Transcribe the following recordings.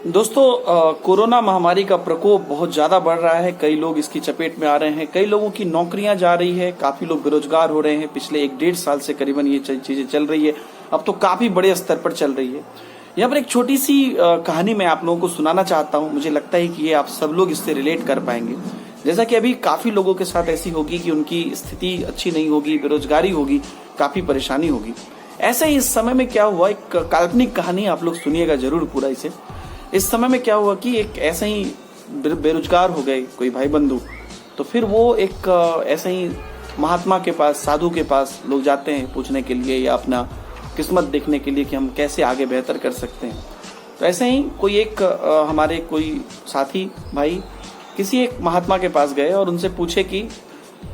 दोस्तों, कोरोना महामारी का प्रकोप बहुत ज्यादा बढ़ रहा है। कई लोग इसकी चपेट में आ रहे हैं, कई लोगों की नौकरियां जा रही है, काफी लोग बेरोजगार हो रहे हैं। पिछले 1-1.5 साल से करीबन ये चीजें चल रही है, अब तो काफी बड़े स्तर पर चल रही है। यहाँ पर एक छोटी सी कहानी मैं आप लोगों को सुनाना चाहता हूँ। मुझे लगता है कि ये आप सब लोग इससे रिलेट कर पाएंगे। जैसा कि अभी काफी लोगों के साथ ऐसी होगी कि उनकी स्थिति अच्छी नहीं होगी, बेरोजगारी होगी, काफी परेशानी होगी। ऐसे ही इस समय में क्या हुआ, एक काल्पनिक कहानी आप लोग सुनिएगा जरूर पूरा इसे। इस समय में क्या हुआ कि एक ऐसे ही बेरोजगार हो गए कोई भाई बंधु, तो फिर वो एक ऐसे ही महात्मा के पास, साधु के पास लोग जाते हैं पूछने के लिए या अपना किस्मत देखने के लिए कि हम कैसे आगे बेहतर कर सकते हैं। तो ऐसे ही कोई एक हमारे कोई साथी भाई किसी एक महात्मा के पास गए और उनसे पूछे कि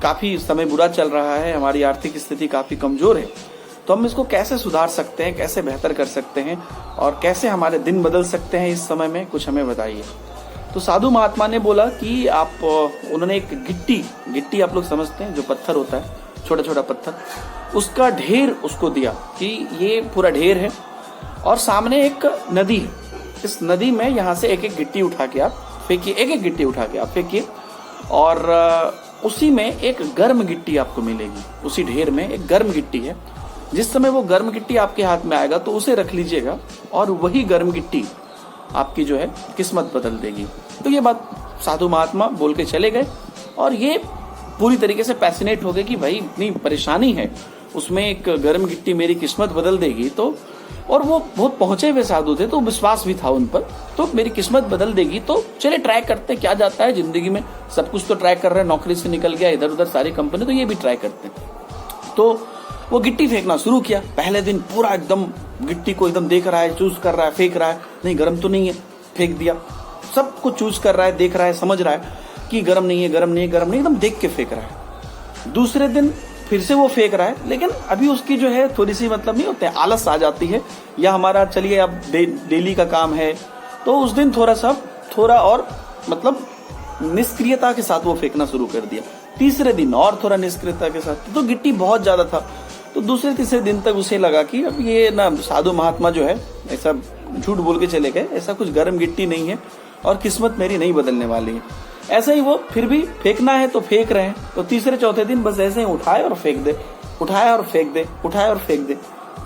काफी समय बुरा चल रहा है, हमारी आर्थिक स्थिति काफी कमजोर है, तो हम इसको कैसे सुधार सकते हैं, कैसे बेहतर कर सकते हैं और कैसे हमारे दिन बदल सकते हैं इस समय में, कुछ हमें बताइए। तो साधु महात्मा ने बोला कि उन्होंने एक गिट्टी आप लोग समझते हैं, जो पत्थर होता है, छोटा छोटा पत्थर, उसका ढेर उसको दिया कि ये पूरा ढेर है और सामने एक नदी है। इस नदी में यहाँ से एक एक गिट्टी उठा के आप फेंकिए, एक एक गिट्टी उठा के आप फेंकिए और उसी में एक गर्म गिट्टी आपको मिलेगी। उसी ढेर में एक गर्म गिट्टी है। जिस समय वो गर्म गिट्टी आपके हाथ में आएगा तो उसे रख लीजिएगा और वही गर्म गिट्टी आपकी जो है किस्मत बदल देगी। तो ये बात साधु महात्मा बोल के चले गए और ये पूरी तरीके से पैसिनेट हो गए कि भाई इतनी परेशानी है, उसमें एक गर्म गिट्टी मेरी किस्मत बदल देगी। तो और वो बहुत पहुंचे हुए साधु थे, तो विश्वास भी था उन पर, तो मेरी किस्मत बदल देगी, तो चले ट्राई करते, क्या जाता है जिंदगी में, सब कुछ तो ट्राई कर रहे हैं, नौकरी से निकल गया इधर उधर सारी कंपनी, तो ये भी ट्राई करते। तो वो गिट्टी फेंकना शुरू किया। पहले दिन पूरा एकदम गिट्टी को एकदम देख रहा है, चूज कर रहा है, फेंक रहा है, नहीं गर्म तो नहीं है, फेंक दिया। सब कुछ चूज कर रहा है, देख रहा है, समझ रहा है कि गर्म नहीं है, गर्म नहीं है, गर्म नहीं, एकदम देख के फेंक रहा है। दूसरे दिन फिर से वो फेंक रहा है, लेकिन अभी उसकी जो है थोड़ी सी मतलब नहीं होते, आलस आ जाती है, या हमारा चलिए अब डेली का काम है, तो उस दिन थोड़ा और मतलब निष्क्रियता के साथ वो फेंकना शुरू कर दिया। तीसरे दिन और थोड़ा निष्क्रियता के साथ, तो गिट्टी बहुत ज्यादा था। तो दूसरे तीसरे दिन तक उसे लगा कि अब ये ना साधु महात्मा जो है ऐसा झूठ बोल के चले गए, ऐसा कुछ गर्म गिट्टी नहीं है और किस्मत मेरी नहीं बदलने वाली है। ऐसा ही वो फिर भी फेंकना है तो फेंक रहे हैं। तो तीसरे चौथे दिन बस ऐसे ही उठाए और फेंक दे, उठाया और फेंक दे, उठाया और फेंक दे।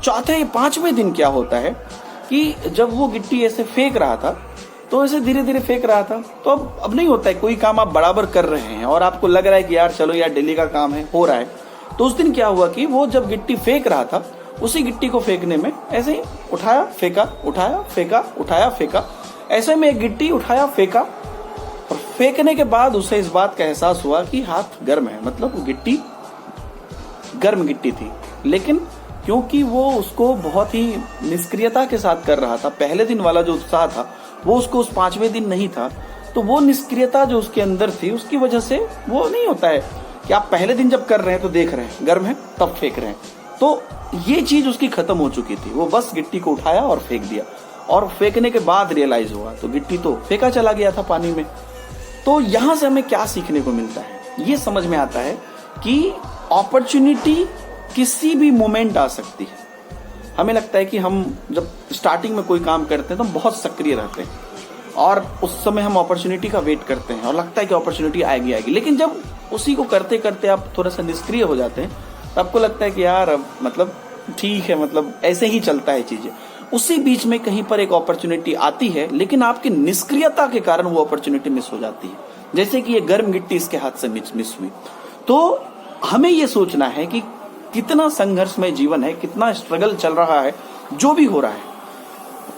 चौथे पांचवें दिन क्या होता है कि जब वो गिट्टी ऐसे फेंक रहा था, तो ऐसे धीरे धीरे फेंक रहा था, तो अब नहीं होता है, कोई काम आप बराबर कर रहे हैं और आपको लग रहा है कि यार चलो यार डेली का काम है, हो रहा है। तो उस दिन क्या हुआ कि वो जब गिट्टी फेंक रहा था, उसी गिट्टी को फेंकने में ऐसे ही उठाया फेंका, उठाया फेंका, उठाया फेंका, ऐसे में एक गिट्टी उठाया फेंका और फेंकने के बाद उसे इस बात का एहसास हुआ कि हाथ गर्म है, मतलब गिट्टी गर्म गिट्टी थी। लेकिन क्योंकि वो उसको बहुत ही निष्क्रियता के साथ कर रहा था, पहले दिन वाला जो उत्साह था वो उसको उस पांचवें दिन नहीं था, तो वो निष्क्रियता जो उसके अंदर थी उसकी वजह से वो नहीं होता है कि आप पहले दिन जब कर रहे हैं तो देख रहे हैं गर्म है तब फेंक रहे हैं, तो ये चीज उसकी खत्म हो चुकी थी। वो बस गिट्टी को उठाया और फेंक दिया और फेंकने के बाद रियलाइज हुआ तो गिट्टी तो फेंका चला गया था पानी में। तो यहां से हमें क्या सीखने को मिलता है, ये समझ में आता है कि अपॉर्चुनिटी किसी भी मोमेंट आ सकती है। हमें लगता है कि हम जब स्टार्टिंग में कोई काम करते हैं तो हम बहुत सक्रिय रहते हैं और उस समय हम अपॉर्चुनिटी का वेट करते हैं और लगता है कि अपॉर्चुनिटी आएगी, लेकिन जब उसी को करते करते आप थोड़ा सा निष्क्रिय हो जाते हैं तो आपको लगता है कि यार मतलब ठीक है, मतलब ऐसे ही चलता है चीजें। उसी बीच में कहीं पर एक अपॉर्चुनिटी आती है, लेकिन आपकी निष्क्रियता के कारण वो अपॉर्चुनिटी मिस हो जाती है, जैसे कि ये गर्म गिट्टी इसके हाथ से मिस हुई। तो हमें ये सोचना है कि कितना संघर्षमय जीवन है, कितना स्ट्रगल चल रहा है, जो भी हो रहा है,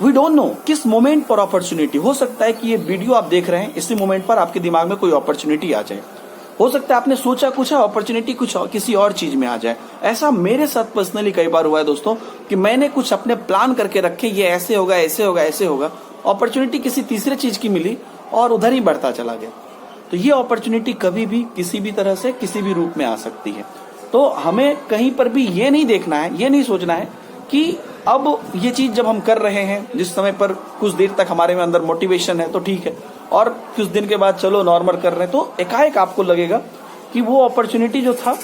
वी डोंट नो किस मोमेंट पर अपॉर्चुनिटी। हो सकता है कि ये वीडियो आप देख रहे हैं, इसी मोमेंट पर आपके दिमाग में कोई अपॉर्चुनिटी आ जाए। हो सकता है आपने सोचा कुछ है, अपॉर्चुनिटी कुछ किसी और चीज में आ जाए। ऐसा मेरे साथ पर्सनली कई बार हुआ है दोस्तों कि मैंने कुछ अपने प्लान करके रखे, ये ऐसे होगा, ऐसे होगा, ऐसे होगा, अपॉर्चुनिटी किसी तीसरे चीज की मिली और उधर ही बढ़ता चला गया। तो ये अपॉर्चुनिटी कभी भी किसी भी तरह से किसी भी रूप में आ सकती है। तो हमें कहीं पर भी ये नहीं देखना है, ये नहीं सोचना है कि अब ये चीज जब हम कर रहे हैं, जिस समय पर कुछ देर तक हमारे में अंदर मोटिवेशन है तो ठीक है, और कुछ दिन के बाद चलो नॉर्मल कर रहे हैं, तो एकाएक आपको लगेगा कि वो अपॉर्चुनिटी जो था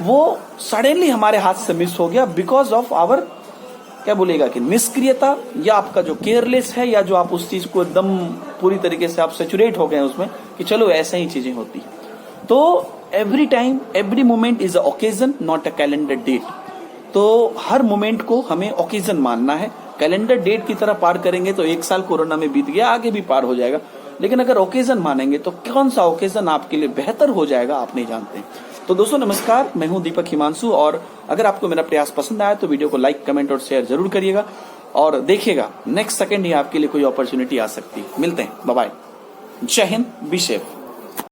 वो सडनली हमारे हाथ से मिस हो गया बिकॉज ऑफ आवर क्या बोलेगा कि निष्क्रियता, या आपका जो केयरलेस है, या जो आप उस चीज को एकदम पूरी तरीके से आप सेचुरेट हो गए हैं उसमें कि चलो ऐसे ही चीजें होती है। तो every time every moment is a occasion, not a calendar date. तो हर मोमेंट को हमें ओकेजन मानना है। कैलेंडर डेट की तरह पार करेंगे तो एक साल कोरोना में बीत गया, आगे भी पार हो जाएगा। लेकिन अगर ओकेजन मानेंगे तो कौन सा ओकेजन आपके लिए बेहतर हो जाएगा आप नहीं जानते। तो दोस्तों नमस्कार, मैं हूं दीपक हिमांशु, और अगर आपको मेरा प्रयास पसंद आया तो वीडियो को लाइक, कमेंट और शेयर जरूर करिएगा, और देखिएगा नेक्स्ट सेकंड ही आपके लिए कोई अपॉर्चुनिटी आ सकती है। मिलते हैं, बाय बाय, जय हिंद, बी सेफ।